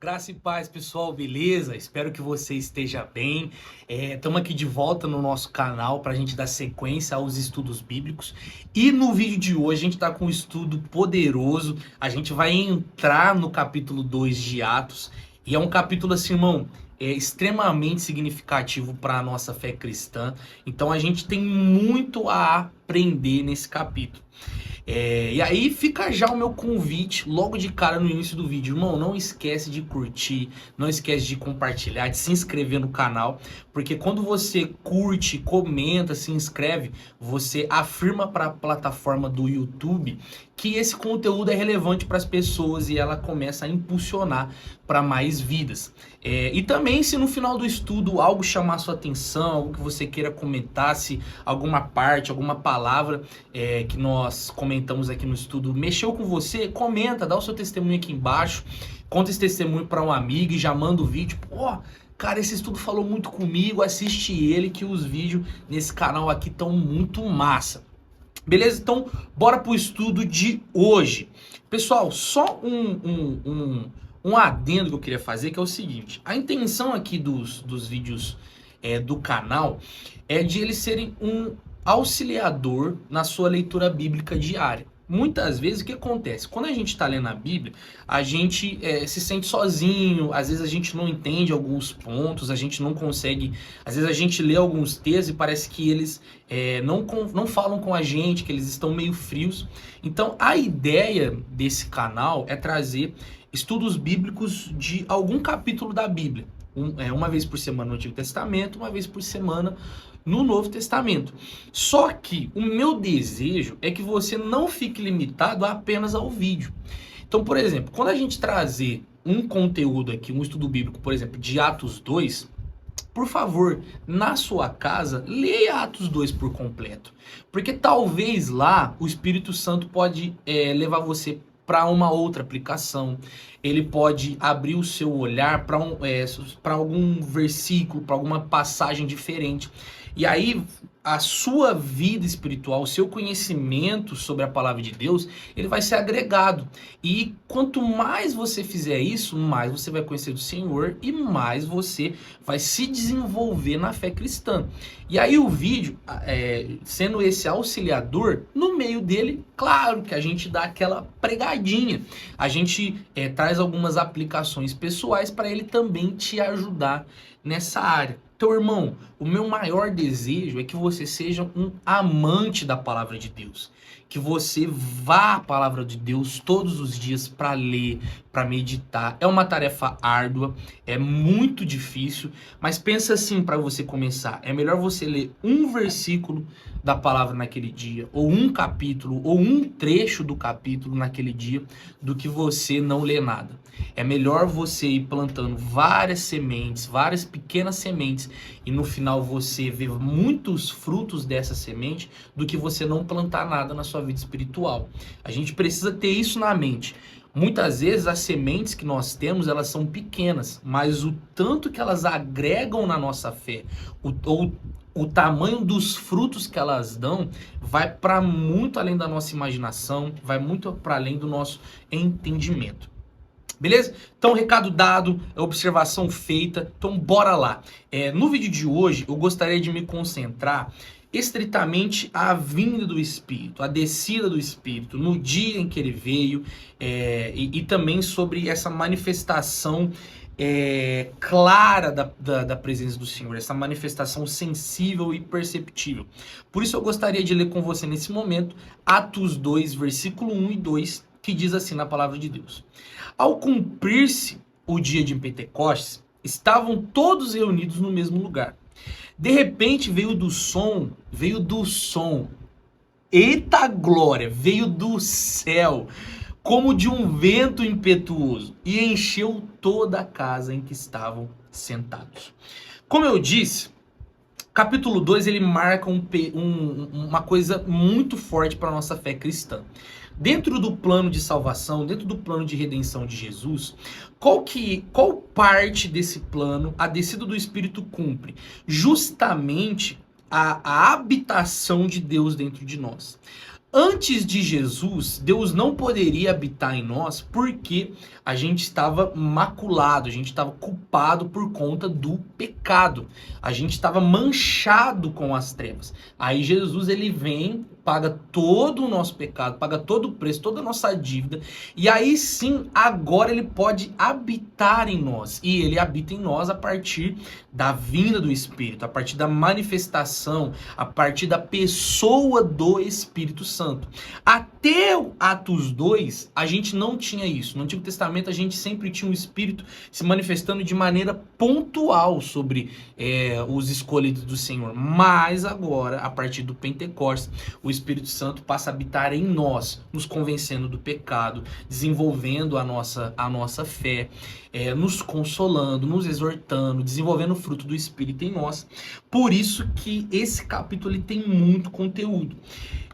Graça e paz, pessoal, beleza? Espero que você esteja bem. Estamos aqui de volta no nosso canal para a gente dar sequência aos estudos bíblicos. E no vídeo de hoje a gente está com um estudo poderoso. A gente vai entrar no capítulo 2 de Atos. E é um capítulo assim, irmão, extremamente significativo para a nossa fé cristã. Então a gente tem muito a aprender nesse capítulo. E aí fica já o meu convite logo de cara no início do vídeo. Irmão, não esquece de curtir, não esquece de compartilhar, de se inscrever no canal, porque quando você curte, comenta, se inscreve, você afirma para a plataforma do YouTube que esse conteúdo é relevante para as pessoas e ela começa a impulsionar para mais vidas. E também, se no final do estudo algo chamar sua atenção, algo que você queira comentar, se alguma parte, alguma palavra que nós comentamos aqui no estudo mexeu com você, comenta, dá o seu testemunho aqui embaixo, conta esse testemunho para um amigo e já manda o vídeo. Pô, cara, esse estudo falou muito comigo, assiste ele que os vídeos nesse canal aqui estão muito massa. Beleza? Então, bora pro estudo de hoje. Pessoal, só um adendo que eu queria fazer, que é o seguinte. A intenção aqui dos vídeos do canal é de eles serem um auxiliador na sua leitura bíblica diária. Muitas vezes o que acontece? Quando a gente está lendo a Bíblia, a gente se sente sozinho, às vezes a gente não entende alguns pontos, a gente não consegue, às vezes a gente lê alguns textos e parece que eles não falam com a gente, que eles estão meio frios. Então a ideia desse canal é trazer estudos bíblicos de algum capítulo da Bíblia. Uma vez por semana no Antigo Testamento, uma vez por semana no Novo Testamento. Só que o meu desejo é que você não fique limitado apenas ao vídeo. Então, por exemplo, quando a gente trazer um conteúdo aqui, um estudo bíblico, por exemplo, de Atos 2, por favor, na sua casa, leia Atos 2 por completo. Porque talvez lá o Espírito Santo pode levar você para uma outra aplicação, ele pode abrir o seu olhar para algum versículo, para alguma passagem diferente. E aí a sua vida espiritual, o seu conhecimento sobre a palavra de Deus, ele vai ser agregado. E quanto mais você fizer isso, mais você vai conhecer do Senhor e mais você vai se desenvolver na fé cristã. E aí o vídeo, sendo esse auxiliador, no meio dele, claro que a gente dá aquela pregadinha. A gente traz algumas aplicações pessoais para ele também te ajudar nessa área. Então, irmão, o meu maior desejo é que você seja um amante da palavra de Deus. Que você vá à palavra de Deus todos os dias para ler, para meditar. É uma tarefa árdua, é muito difícil, mas pensa assim para você começar. É melhor você ler um versículo da palavra naquele dia, ou um capítulo, ou um trecho do capítulo naquele dia, do que você não ler nada. É melhor você ir plantando várias sementes, várias pequenas sementes, e no final você ver muitos frutos dessa semente, do que você não plantar nada na sua vida espiritual. A gente precisa ter isso na mente. Muitas vezes as sementes que nós temos, elas são pequenas, mas o tanto que elas agregam na nossa fé, o tamanho dos frutos que elas dão, vai para muito além da nossa imaginação, vai muito para além do nosso entendimento. Beleza? Então, recado dado, observação feita, então bora lá. No vídeo de hoje, eu gostaria de me concentrar estritamente a vinda do Espírito, a descida do Espírito, no dia em que ele veio, e também sobre essa manifestação clara da presença do Senhor, essa manifestação sensível e perceptível. Por isso eu gostaria de ler com você nesse momento Atos 2, versículo 1 e 2, que diz assim na palavra de Deus: Ao cumprir-se o dia de Pentecostes, estavam todos reunidos no mesmo lugar. De repente veio do som, eita glória, veio do céu, como de um vento impetuoso, e encheu toda a casa em que estavam sentados. Como eu disse, capítulo 2 ele marca uma coisa muito forte para a nossa fé cristã. Dentro do plano de salvação, dentro do plano de redenção de Jesus, qual parte desse plano a descida do Espírito cumpre? Justamente a habitação de Deus dentro de nós. Antes de Jesus, Deus não poderia habitar em nós porque a gente estava maculado, a gente estava culpado por conta do pecado. A gente estava manchado com as trevas. Aí Jesus, ele vem, paga todo o nosso pecado, paga todo o preço, toda a nossa dívida. E aí sim, agora ele pode habitar em nós. E ele habita em nós a partir da vinda do Espírito, a partir da manifestação, a partir da pessoa do Espírito Santo. Até o Atos 2, a gente não tinha isso. No Antigo Testamento, a gente sempre tinha o Espírito se manifestando de maneira pontual sobre os escolhidos do Senhor. Mas agora, a partir do Pentecostes, o Espírito Santo passa a habitar em nós, nos convencendo do pecado, desenvolvendo a nossa fé, nos consolando, nos exortando, desenvolvendo o fruto do Espírito em nós. Por isso que esse capítulo ele tem muito conteúdo.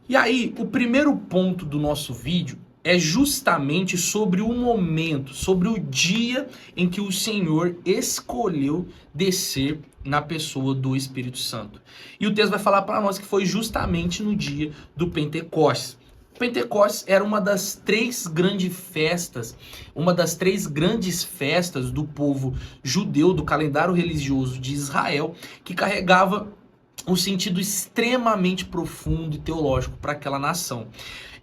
E aí, o primeiro ponto do nosso vídeo é justamente sobre o momento, sobre o dia em que o Senhor escolheu descer na pessoa do Espírito Santo. E o texto vai falar para nós que foi justamente no dia do Pentecostes. Pentecostes era uma das três grandes festas do povo judeu, do calendário religioso de Israel, que carregava um sentido extremamente profundo e teológico para aquela nação.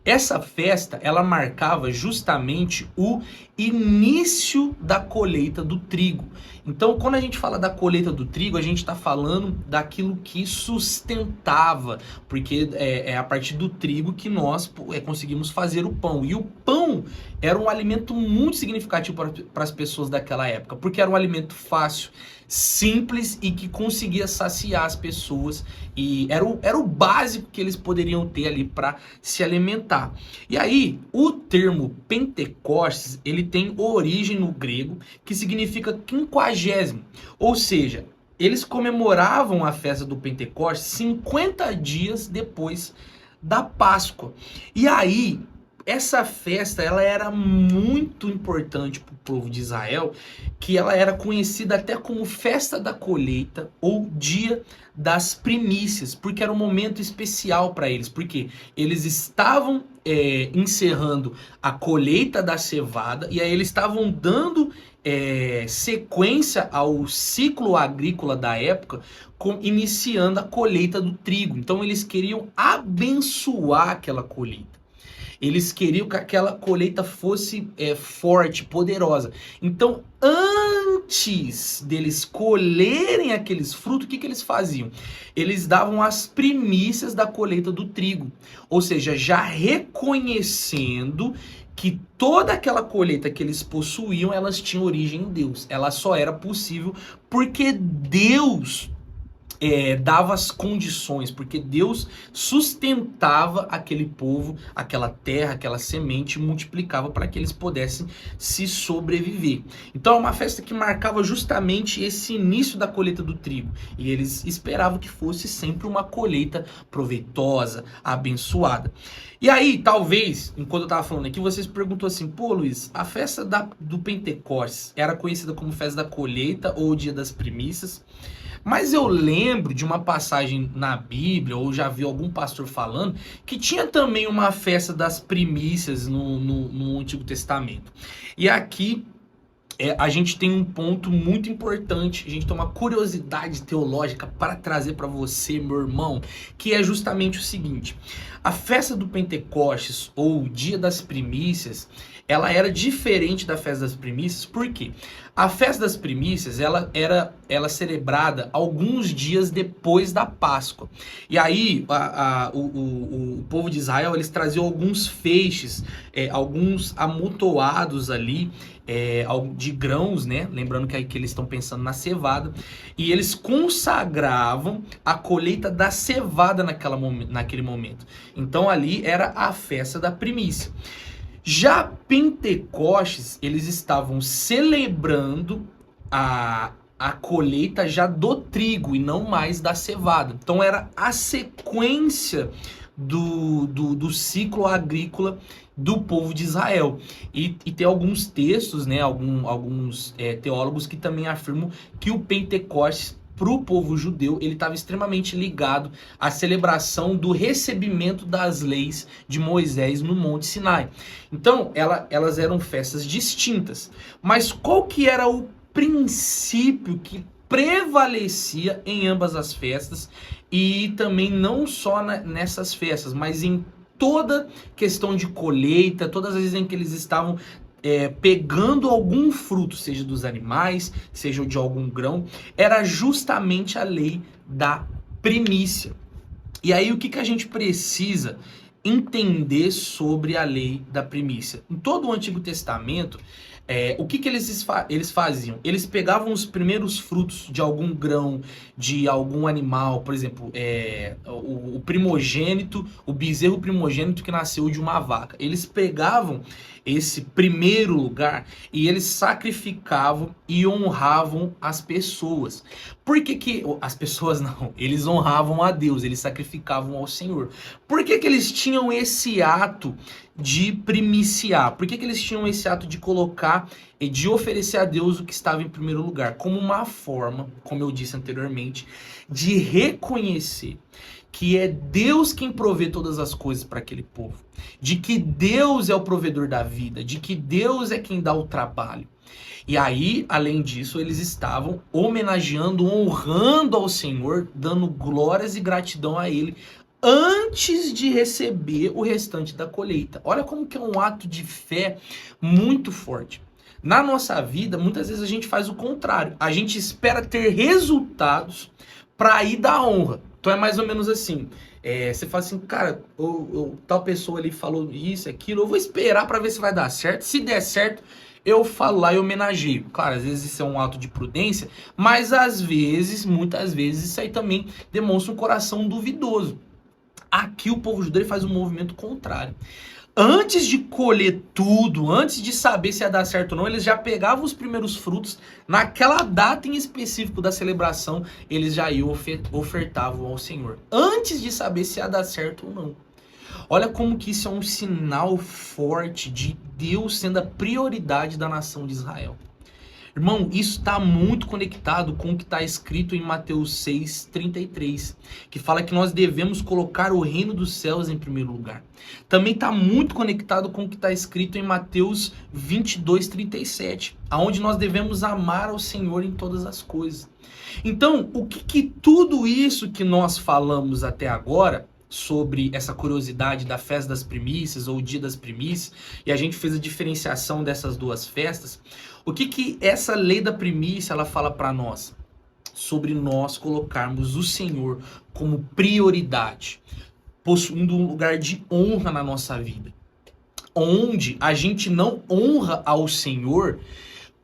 Essa festa, ela marcava justamente o início da colheita do trigo. Então, quando a gente fala da colheita do trigo, a gente está falando daquilo que sustentava, porque é a partir do trigo que nós conseguimos fazer o pão. E o pão era um alimento muito significativo para as pessoas daquela época, porque era um alimento fácil, simples e que conseguia saciar as pessoas, e era o básico que eles poderiam ter ali para se alimentar. E aí, o termo Pentecostes, ele tem origem no grego, que significa quinquagésimo, ou seja, eles comemoravam a festa do Pentecostes 50 dias depois da Páscoa. E aí, essa festa, ela era muito importante para o povo de Israel, que ela era conhecida até como festa da colheita ou dia das primícias, porque era um momento especial para eles, porque eles estavam encerrando a colheita da cevada, e aí eles estavam dando sequência ao ciclo agrícola da época, iniciando a colheita do trigo. Então eles queriam abençoar aquela colheita. Eles queriam que aquela colheita fosse forte, poderosa. Então, antes deles colherem aqueles frutos, o que eles faziam? Eles davam as primícias da colheita do trigo. Ou seja, já reconhecendo que toda aquela colheita que eles possuíam, elas tinham origem em Deus. Ela só era possível porque Deus dava as condições, porque Deus sustentava aquele povo, aquela terra, aquela semente, multiplicava para que eles pudessem se sobreviver. Então é uma festa que marcava justamente esse início da colheita do trigo, e eles esperavam que fosse sempre uma colheita proveitosa, abençoada. E aí, talvez, enquanto eu estava falando aqui, vocês perguntou assim: pô, Luiz, a festa do Pentecostes era conhecida como festa da colheita ou dia das primícias? Mas eu lembro de uma passagem na Bíblia, ou já vi algum pastor falando, que tinha também uma festa das primícias no Antigo Testamento. E aqui a gente tem um ponto muito importante, a gente tem uma curiosidade teológica para trazer para você, meu irmão, que é justamente o seguinte: a festa do Pentecostes, ou o dia das primícias, ela era diferente da festa das primícias. Por quê? A festa das primícias, ela era celebrada alguns dias depois da Páscoa. E aí, o povo de Israel, eles traziam alguns feixes, alguns amontoados ali, de grãos, né? Lembrando que eles estão pensando na cevada. E eles consagravam a colheita da cevada naquele momento. Então ali era a festa da primícia. Já Pentecostes, eles estavam celebrando a colheita já do trigo e não mais da cevada. Então era a sequência do ciclo agrícola do povo de Israel. E tem alguns textos, né, alguns teólogos que também afirmam que o Pentecostes para o povo judeu, ele estava extremamente ligado à celebração do recebimento das leis de Moisés no Monte Sinai. Então, elas eram festas distintas. Mas qual que era o princípio que prevalecia em ambas as festas, e também não só nessas festas, mas em toda questão de colheita, todas as vezes em que eles estavam pegando algum fruto, seja dos animais, seja de algum grão, era justamente a lei da primícia. E aí o que a gente precisa entender sobre a lei da primícia? Em todo o Antigo Testamento, o que eles faziam? Eles pegavam os primeiros frutos de algum grão, de algum animal, por exemplo, o primogênito, o bezerro primogênito que nasceu de uma vaca. Eles pegavam esse primeiro lugar e eles sacrificavam e honravam as pessoas. Por que as pessoas não? Eles honravam a Deus, eles sacrificavam ao Senhor. Por que eles tinham esse ato de primiciar? Por que eles tinham esse ato de colocar e de oferecer a Deus o que estava em primeiro lugar? Como uma forma, como eu disse anteriormente, de reconhecer que é Deus quem provê todas as coisas para aquele povo, de que Deus é o provedor da vida, de que Deus é quem dá o trabalho. E aí, além disso, eles estavam homenageando, honrando ao Senhor, dando glórias e gratidão a Ele, antes de receber o restante da colheita. Olha como que é um ato de fé muito forte. Na nossa vida, muitas vezes a gente faz o contrário. A gente espera ter resultados para ir dar honra. Então é mais ou menos assim. Você fala assim, cara, tal pessoa ali falou isso, aquilo, eu vou esperar para ver se vai dar certo. Se der certo, eu falo lá e homenageio. Claro, às vezes isso é um ato de prudência, mas às vezes, muitas vezes, isso aí também demonstra um coração duvidoso. Aqui o povo judeu faz um movimento contrário. Antes de colher tudo, antes de saber se ia dar certo ou não, eles já pegavam os primeiros frutos. Naquela data em específico da celebração, eles já iam ofertavam ao Senhor. Antes de saber se ia dar certo ou não. Olha como que isso é um sinal forte de Deus sendo a prioridade da nação de Israel. Irmão, isso está muito conectado com o que está escrito em Mateus 6,33, que fala que nós devemos colocar o reino dos céus em primeiro lugar. Também está muito conectado com o que está escrito em Mateus 22,37, aonde nós devemos amar ao Senhor em todas as coisas. Então, o que tudo isso que nós falamos até agora, sobre essa curiosidade da festa das primícias ou o dia das primícias, e a gente fez a diferenciação dessas duas festas, o que essa lei da primícia ela fala para nós? Sobre nós colocarmos o Senhor como prioridade, possuindo um lugar de honra na nossa vida, onde a gente não honra ao Senhor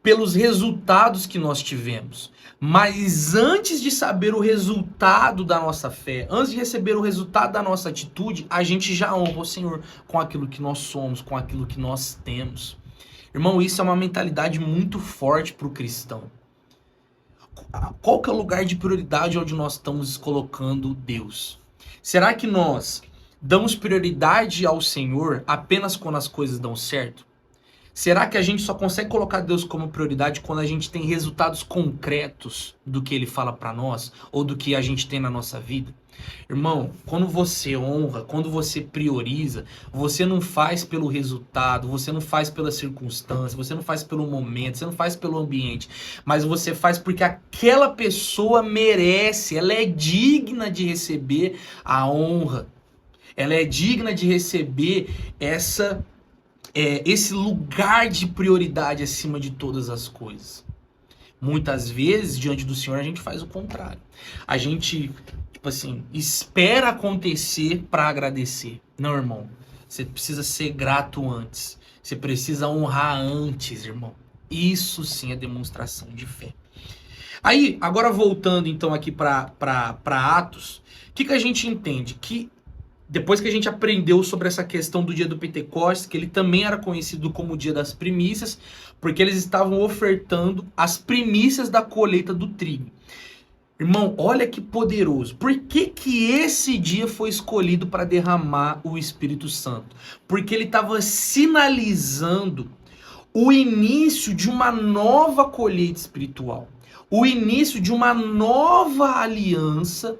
pelos resultados que nós tivemos, mas antes de saber o resultado da nossa fé, antes de receber o resultado da nossa atitude, a gente já honra o Senhor com aquilo que nós somos, com aquilo que nós temos. Irmão, isso é uma mentalidade muito forte para o cristão. Qual que é o lugar de prioridade onde nós estamos colocando Deus? Será que nós damos prioridade ao Senhor apenas quando as coisas dão certo? Será que a gente só consegue colocar Deus como prioridade quando a gente tem resultados concretos do que Ele fala para nós ou do que a gente tem na nossa vida? Irmão, quando você honra, quando você prioriza, você não faz pelo resultado, você não faz pela circunstância, você não faz pelo momento, você não faz pelo ambiente, mas você faz porque aquela pessoa merece, ela é digna de receber a honra, ela é digna de receber esse lugar de prioridade acima de todas as coisas. Muitas vezes, diante do Senhor, a gente faz o contrário. A gente, espera acontecer para agradecer. Não, irmão. Você precisa ser grato antes. Você precisa honrar antes, irmão. Isso sim é demonstração de fé. Aí, agora voltando então aqui para Atos, o que a gente entende? Que depois que a gente aprendeu sobre essa questão do dia do Pentecostes, que ele também era conhecido como o dia das primícias, porque eles estavam ofertando as primícias da colheita do trigo. Irmão, olha que poderoso. Por que esse dia foi escolhido para derramar o Espírito Santo? Porque ele estava sinalizando o início de uma nova colheita espiritual, o início de uma nova aliança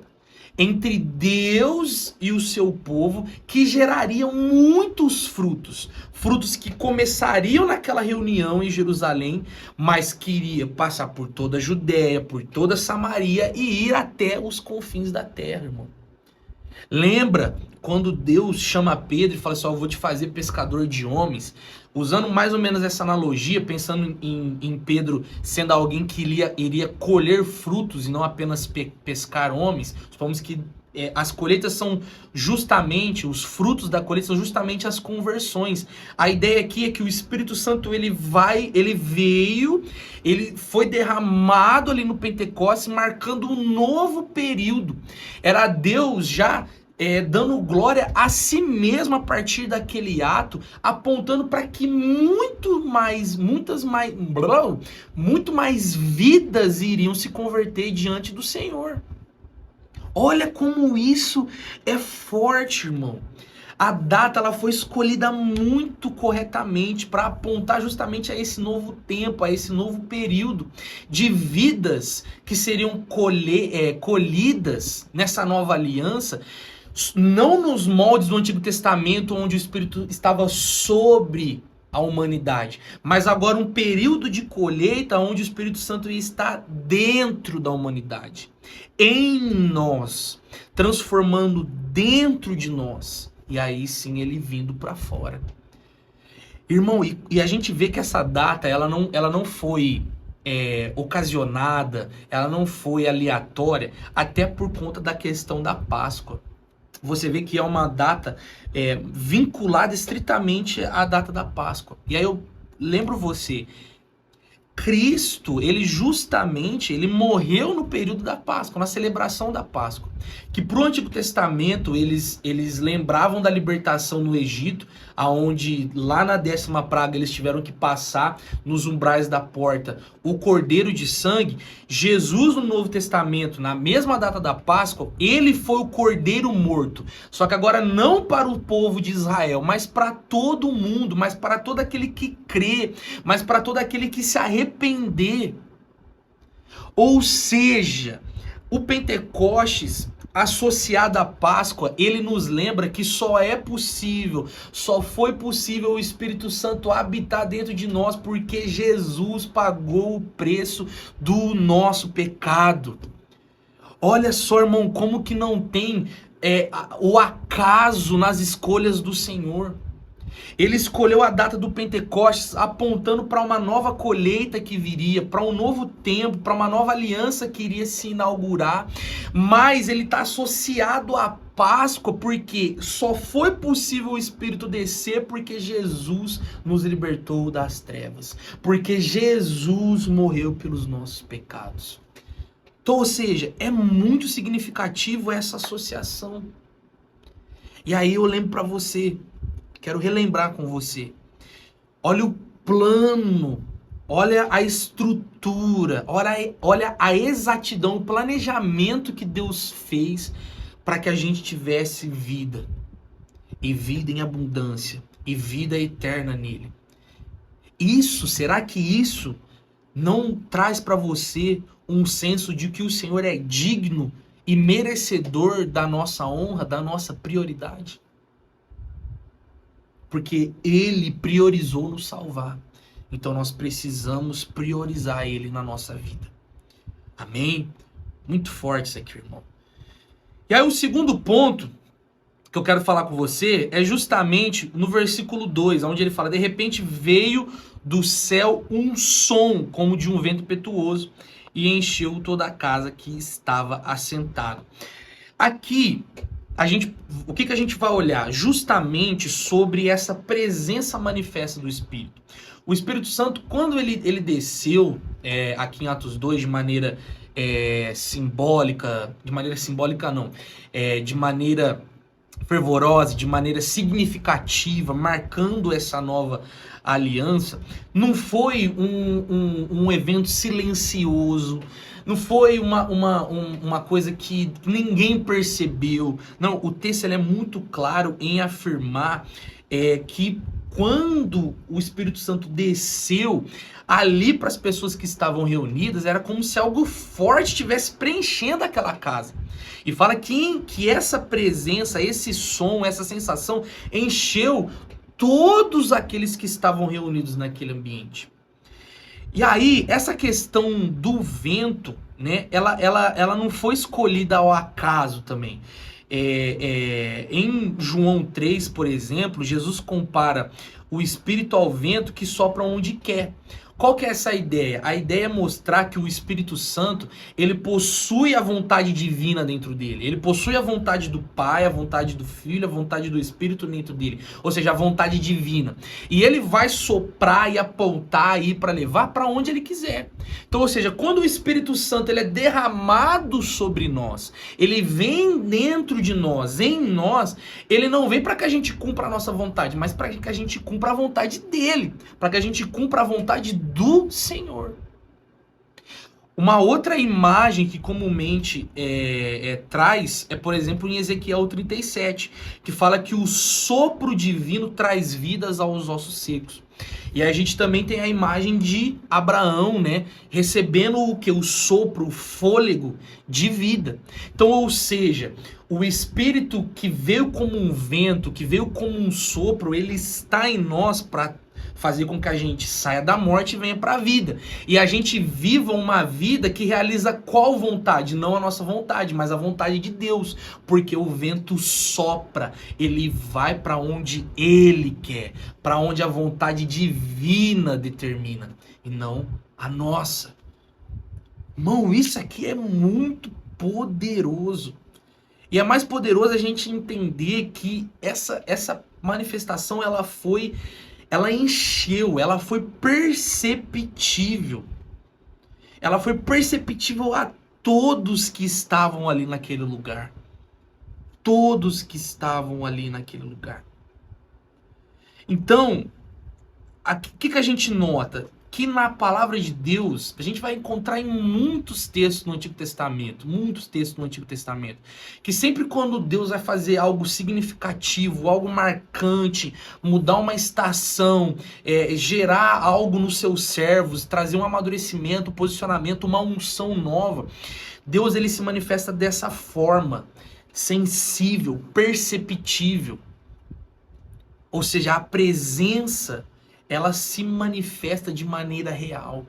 entre Deus e o seu povo, que gerariam muitos frutos. Frutos que começariam naquela reunião em Jerusalém, mas que iria passar por toda a Judéia, por toda a Samaria e ir até os confins da terra, irmão. Lembra quando Deus chama Pedro e fala assim, eu vou te fazer pescador de homens? Usando mais ou menos essa analogia, pensando em Pedro sendo alguém que iria colher frutos e não apenas pescar homens. Supomos que as colheitas são justamente, os frutos da colheita são justamente as conversões. A ideia aqui é que o Espírito Santo ele veio, ele foi derramado ali no Pentecostes, marcando um novo período. Era Deus já dando glória a si mesmo a partir daquele ato, apontando para que muito mais vidas iriam se converter diante do Senhor. Olha como isso é forte, irmão. A data ela foi escolhida muito corretamente para apontar justamente a esse novo tempo, a esse novo período de vidas que seriam colhidas nessa nova aliança, não nos moldes do Antigo Testamento, onde o Espírito estava sobre a humanidade, mas agora um período de colheita onde o Espírito Santo está dentro da humanidade, em nós, transformando dentro de nós, e aí sim ele vindo para fora. Irmão, e a gente vê que essa data, ela não foi ocasionada, ela não foi aleatória, até por conta da questão da Páscoa. Você vê que é uma data vinculada estritamente à data da Páscoa. E aí eu lembro você, Cristo, ele morreu no período da Páscoa, na celebração da Páscoa. Que para o Antigo Testamento eles lembravam da libertação no Egito, aonde lá na 10ª praga eles tiveram que passar nos umbrais da porta o cordeiro de sangue. Jesus no Novo Testamento, na mesma data da Páscoa, ele foi o cordeiro morto. Só que agora não para o povo de Israel, mas para todo mundo, mas para todo aquele que crê, mas para todo aquele que se arrepender. Ou seja, o Pentecostes associado à Páscoa, ele nos lembra que só foi possível o Espírito Santo habitar dentro de nós porque Jesus pagou o preço do nosso pecado. Olha só, irmão, como que não tem o acaso nas escolhas do Senhor. Ele escolheu a data do Pentecostes apontando para uma nova colheita que viria, para um novo tempo, para uma nova aliança que iria se inaugurar. Mas ele está associado à Páscoa porque só foi possível o Espírito descer porque Jesus nos libertou das trevas. Porque Jesus morreu pelos nossos pecados. Então, ou seja, é muito significativo essa associação. E aí eu lembro para você, quero relembrar com você. Olha o plano, olha a estrutura, olha a exatidão, o planejamento que Deus fez para que a gente tivesse vida. E vida em abundância, e vida eterna nele. Será que isso não traz para você um senso de que o Senhor é digno e merecedor da nossa honra, da nossa prioridade? Porque ele priorizou nos salvar. Então nós precisamos priorizar ele na nossa vida. Amém? Muito forte isso aqui, irmão. E aí o segundo ponto que eu quero falar com você é justamente no versículo 2, onde ele fala, de repente veio do céu um som como de um vento impetuoso e encheu toda a casa que estava assentado. Aqui, o que a gente vai olhar? Justamente sobre essa presença manifesta do Espírito. O Espírito Santo, quando ele desceu aqui em Atos 2 de maneira simbólica, de maneira fervorosa, de maneira significativa, marcando essa nova aliança, não foi um evento silencioso, não foi uma coisa que ninguém percebeu. Não, o texto ele é muito claro em afirmar que quando o Espírito Santo desceu ali para as pessoas que estavam reunidas, era como se algo forte estivesse preenchendo aquela casa. E fala que essa presença, esse som, essa sensação encheu todos aqueles que estavam reunidos naquele ambiente. E aí, essa questão do vento, né, ela não foi escolhida ao acaso também. Em João 3, por exemplo, Jesus compara o Espírito ao vento que sopra onde quer. Qual que é essa ideia? A ideia é mostrar que o Espírito Santo, ele possui a vontade divina dentro dele. Ele possui a vontade do Pai, a vontade do Filho, a vontade do Espírito dentro dele. Ou seja, a vontade divina. E ele vai soprar e apontar e ir para levar para onde ele quiser. Então, ou seja, quando o Espírito Santo ele é derramado sobre nós, ele vem dentro de nós, em nós, ele não vem para que a gente cumpra a nossa vontade, mas para que a gente cumpra a vontade dele, para que a gente cumpra a vontade do Senhor. Uma outra imagem que comumente traz é, por exemplo, em Ezequiel 37, que fala que o sopro divino traz vidas aos ossos secos. E aí a gente também tem a imagem de Abraão, né, recebendo o que? O sopro, o fôlego de vida. Então, ou seja, o Espírito que veio como um vento, que veio como um sopro, ele está em nós para fazer com que a gente saia da morte e venha para a vida. E a gente viva uma vida que realiza qual vontade? Não a nossa vontade, mas a vontade de Deus. Porque o vento sopra, ele vai para onde ele quer, para onde a vontade divina determina, e não a nossa. Irmão, isso aqui é muito poderoso. E é mais poderoso a gente entender que essa manifestação, ela encheu, ela foi perceptível. Ela foi perceptível a todos que estavam ali naquele lugar. Todos que estavam ali naquele lugar. Então, o que a gente nota? Que na palavra de Deus, a gente vai encontrar em muitos textos no Antigo Testamento, que sempre quando Deus vai fazer algo significativo, algo marcante, mudar uma estação, gerar algo nos seus servos, trazer um amadurecimento, um posicionamento, uma unção nova, Deus ele se manifesta dessa forma, sensível, perceptível. Ou seja, a presença ela se manifesta de maneira real.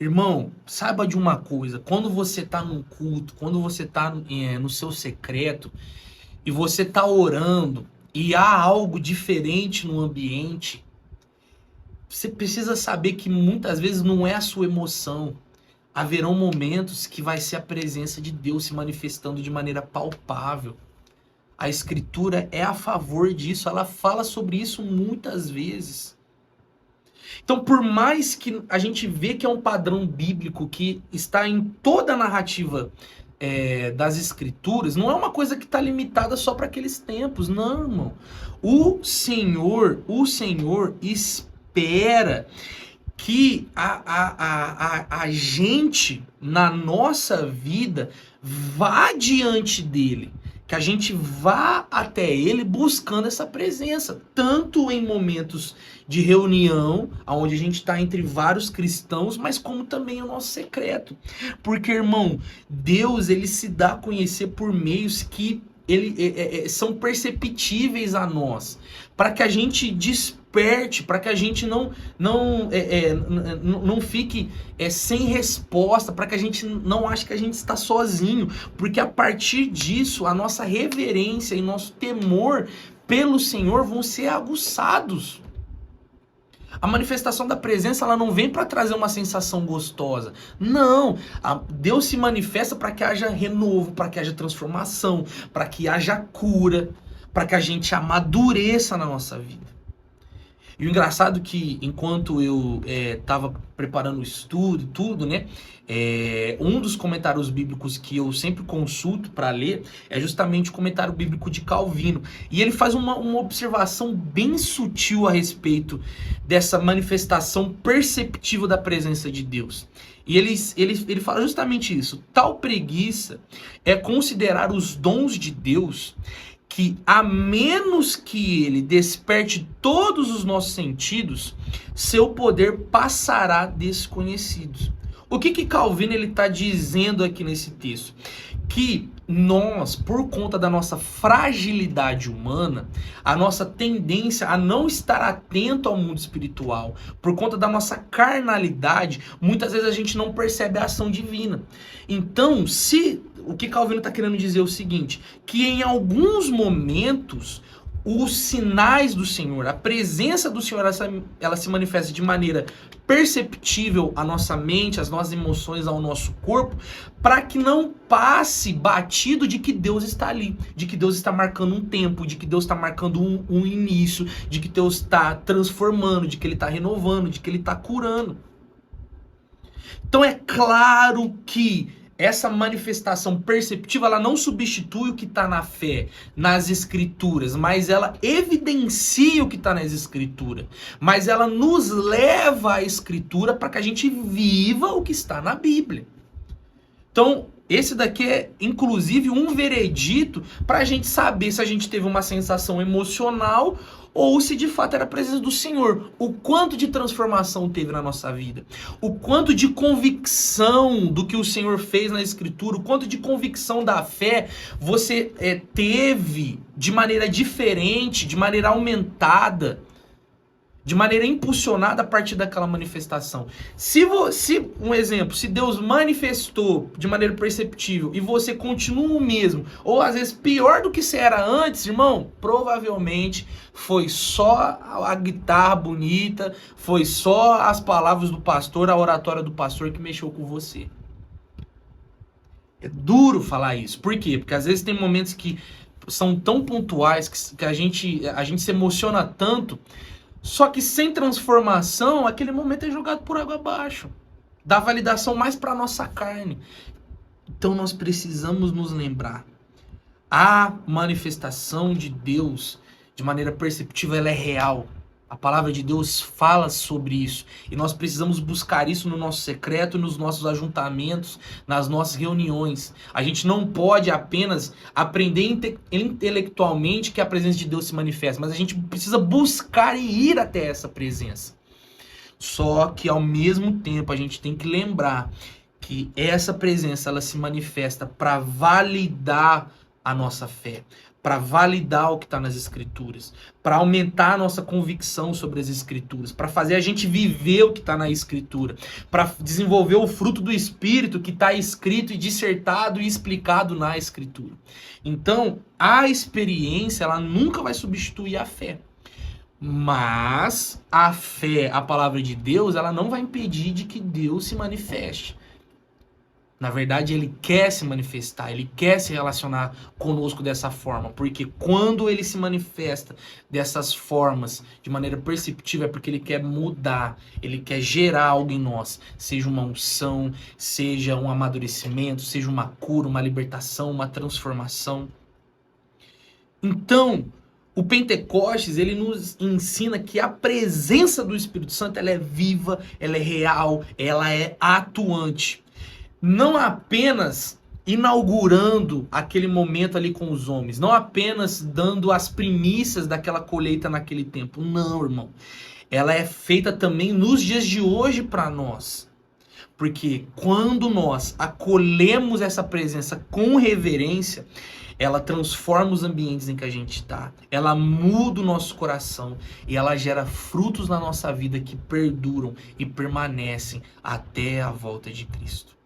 Irmão, saiba de uma coisa, quando você está num culto, quando você está no seu secreto, e você está orando, e há algo diferente no ambiente, você precisa saber que muitas vezes não é a sua emoção. Haverão momentos que vai ser a presença de Deus se manifestando de maneira palpável. A Escritura é a favor disso, ela fala sobre isso muitas vezes. Então, por mais que a gente vê que é um padrão bíblico que está em toda a narrativa das Escrituras, não é uma coisa que está limitada só para aqueles tempos, não, irmão. O Senhor espera que a gente, na nossa vida, vá diante dele. Que a gente vá até ele buscando essa presença, tanto em momentos de reunião, onde a gente está entre vários cristãos, mas como também o nosso secreto. Porque, irmão, Deus ele se dá a conhecer por meios que são perceptíveis a nós, para que a gente desperte, para que a gente não fique sem resposta, para que a gente não ache que a gente está sozinho, porque a partir disso a nossa reverência e nosso temor pelo Senhor vão ser aguçados. A manifestação da presença ela não vem para trazer uma sensação gostosa. Não, Deus se manifesta para que haja renovo, para que haja transformação, para que haja cura, para que a gente amadureça na nossa vida. E o engraçado é que enquanto eu estava preparando o estudo e tudo, né? Um dos comentários bíblicos que eu sempre consulto para ler é justamente o comentário bíblico de Calvino. E ele faz uma observação bem sutil a respeito dessa manifestação perceptível da presença de Deus. E ele fala justamente isso. Tal preguiça é considerar os dons de Deus que a menos que ele desperte todos os nossos sentidos, seu poder passará desconhecido. O que Calvino está dizendo aqui nesse texto? Que nós, por conta da nossa fragilidade humana, a nossa tendência a não estar atento ao mundo espiritual, por conta da nossa carnalidade, muitas vezes a gente não percebe a ação divina. Então, o que Calvino está querendo dizer é o seguinte, que em alguns momentos os sinais do Senhor, a presença do Senhor, ela se manifesta de maneira perceptível à nossa mente, às nossas emoções, ao nosso corpo, para que não passe batido de que Deus está ali, de que Deus está marcando um tempo, de que Deus está marcando um início, de que Deus está transformando, de que Ele está renovando, de que Ele está curando. Então é claro que essa manifestação perceptiva, ela não substitui o que está na fé, nas escrituras, mas ela evidencia o que está nas escrituras. Mas ela nos leva à escritura para que a gente viva o que está na Bíblia. Então, esse daqui é, inclusive, um veredito para a gente saber se a gente teve uma sensação emocional ou se de fato era a presença do Senhor. O quanto de transformação teve na nossa vida. O quanto de convicção do que o Senhor fez na Escritura. O quanto de convicção da fé você teve de maneira diferente, de maneira aumentada, de maneira impulsionada a partir daquela manifestação. Um exemplo, se Deus manifestou de maneira perceptível e você continua o mesmo, ou às vezes pior do que você era antes, irmão, provavelmente foi só a guitarra bonita, foi só as palavras do pastor, a oratória do pastor que mexeu com você. É duro falar isso. Por quê? Porque às vezes tem momentos que são tão pontuais que a gente se emociona tanto. Só que sem transformação, aquele momento é jogado por água abaixo. Dá validação mais para a nossa carne. Então nós precisamos nos lembrar. A manifestação de Deus, de maneira perceptível, ela é real. A palavra de Deus fala sobre isso. E nós precisamos buscar isso no nosso secreto, nos nossos ajuntamentos, nas nossas reuniões. A gente não pode apenas aprender intelectualmente que a presença de Deus se manifesta, mas a gente precisa buscar e ir até essa presença. Só que ao mesmo tempo a gente tem que lembrar que essa presença ela se manifesta para validar a nossa fé, para validar o que está nas Escrituras, para aumentar a nossa convicção sobre as Escrituras, para fazer a gente viver o que está na Escritura, para desenvolver o fruto do Espírito que está escrito e dissertado e explicado na Escritura. Então, a experiência ela nunca vai substituir a fé. Mas a fé, a palavra de Deus, ela não vai impedir de que Deus se manifeste. Na verdade, ele quer se manifestar, ele quer se relacionar conosco dessa forma, porque quando ele se manifesta dessas formas, de maneira perceptível, é porque ele quer mudar, ele quer gerar algo em nós, seja uma unção, seja um amadurecimento, seja uma cura, uma libertação, uma transformação. Então, o Pentecostes, ele nos ensina que a presença do Espírito Santo, ela é viva, ela é real, ela é atuante. Não apenas inaugurando aquele momento ali com os homens, não apenas dando as primícias daquela colheita naquele tempo. Não, irmão. Ela é feita também nos dias de hoje para nós. Porque quando nós acolhemos essa presença com reverência, ela transforma os ambientes em que a gente está, ela muda o nosso coração e ela gera frutos na nossa vida que perduram e permanecem até a volta de Cristo.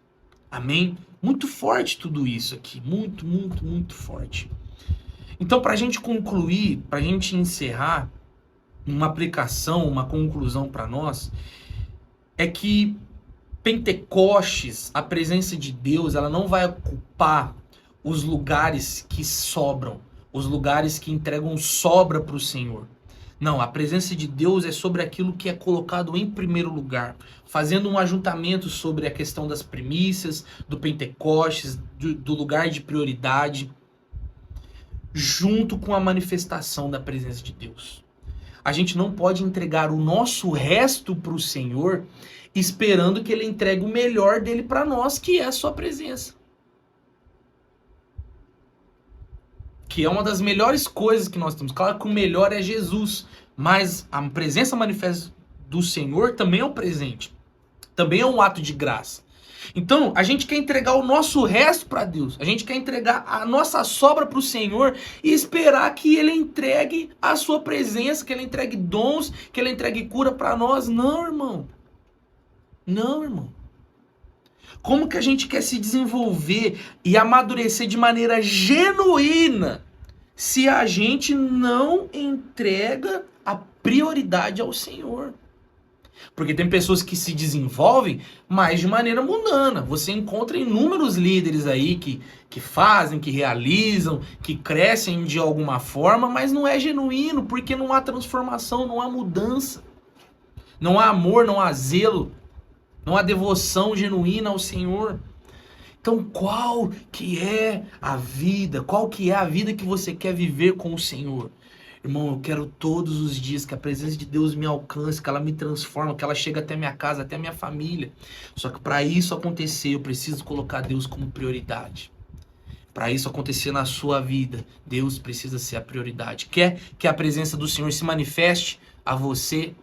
Amém? Muito forte tudo isso aqui. Muito, muito, muito forte. Então, para a gente concluir, para a gente encerrar, uma aplicação, uma conclusão para nós, é que Pentecostes, a presença de Deus, ela não vai ocupar os lugares que sobram, os lugares que entregam sobra para o Senhor. Não, a presença de Deus é sobre aquilo que é colocado em primeiro lugar, fazendo um ajuntamento sobre a questão das primícias, do Pentecostes, do lugar de prioridade, junto com a manifestação da presença de Deus. A gente não pode entregar o nosso resto para o Senhor esperando que Ele entregue o melhor dele para nós, que é a sua presença. que é uma das melhores coisas que nós temos. Claro que o melhor é Jesus, mas a presença manifesta do Senhor também é um presente, também é um ato de graça. Então, a gente quer entregar o nosso resto para Deus, a gente quer entregar a nossa sobra para o Senhor e esperar que Ele entregue a sua presença, que Ele entregue dons, que Ele entregue cura para nós. Não, irmão. Não, irmão. Como que a gente quer se desenvolver e amadurecer de maneira genuína se a gente não entrega a prioridade ao Senhor? Porque tem pessoas que se desenvolvem, mas de maneira mundana. Você encontra inúmeros líderes aí que fazem, que realizam, que crescem de alguma forma, mas não é genuíno, porque não há transformação, não há mudança. Não há amor, não há zelo. Não há devoção genuína ao Senhor. Então, qual que é a vida? Qual que é a vida que você quer viver com o Senhor? Irmão, eu quero todos os dias que a presença de Deus me alcance, que ela me transforme, que ela chegue até minha casa, até minha família. Só que para isso acontecer, eu preciso colocar Deus como prioridade. Para isso acontecer na sua vida, Deus precisa ser a prioridade. Quer que a presença do Senhor se manifeste a você,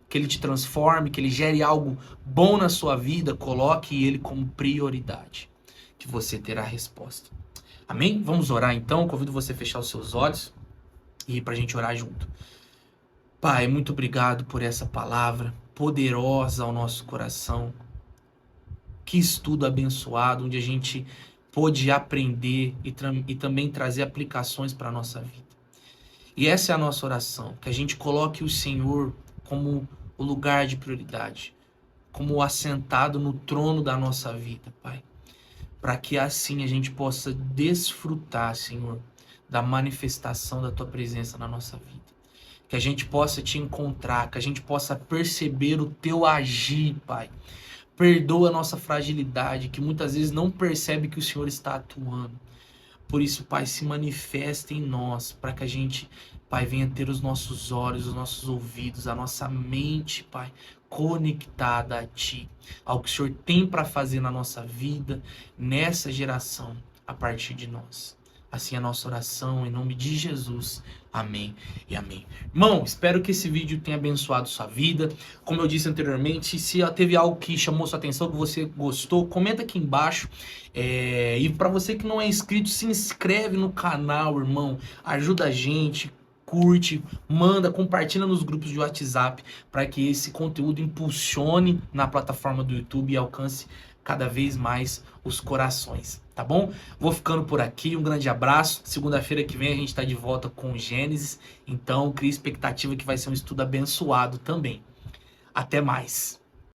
que Ele te transforme, que Ele gere algo bom na sua vida, coloque Ele como prioridade, que você terá a resposta. Amém? Vamos orar então, convido você a fechar os seus olhos e para a gente orar junto. Pai, muito obrigado por essa palavra poderosa ao nosso coração. Que estudo abençoado, onde a gente pôde aprender e também trazer aplicações para a nossa vida. E essa é a nossa oração, que a gente coloque o Senhor como o lugar de prioridade, como assentado no trono da nossa vida, Pai. Para que assim a gente possa desfrutar, Senhor, da manifestação da Tua presença na nossa vida. Que a gente possa Te encontrar, que a gente possa perceber o Teu agir, Pai. Perdoa a nossa fragilidade, que muitas vezes não percebe que o Senhor está atuando. Por isso, Pai, se manifesta em nós, para que a gente, Pai, venha ter os nossos olhos, os nossos ouvidos, a nossa mente, Pai, conectada a Ti, ao que o Senhor tem para fazer na nossa vida, nessa geração, a partir de nós. Assim é a nossa oração, em nome de Jesus. Amém e amém. Irmão, espero que esse vídeo tenha abençoado sua vida. Como eu disse anteriormente, se teve algo que chamou sua atenção, que você gostou, comenta aqui embaixo. E para você que não é inscrito, se inscreve no canal, irmão. Ajuda a gente, curte, manda, compartilha nos grupos de WhatsApp para que esse conteúdo impulsione na plataforma do YouTube e alcance cada vez mais os corações, tá bom? Vou ficando por aqui, um grande abraço. Segunda-feira que vem a gente está de volta com Gênesis, então cria expectativa que vai ser um estudo abençoado também. Até mais!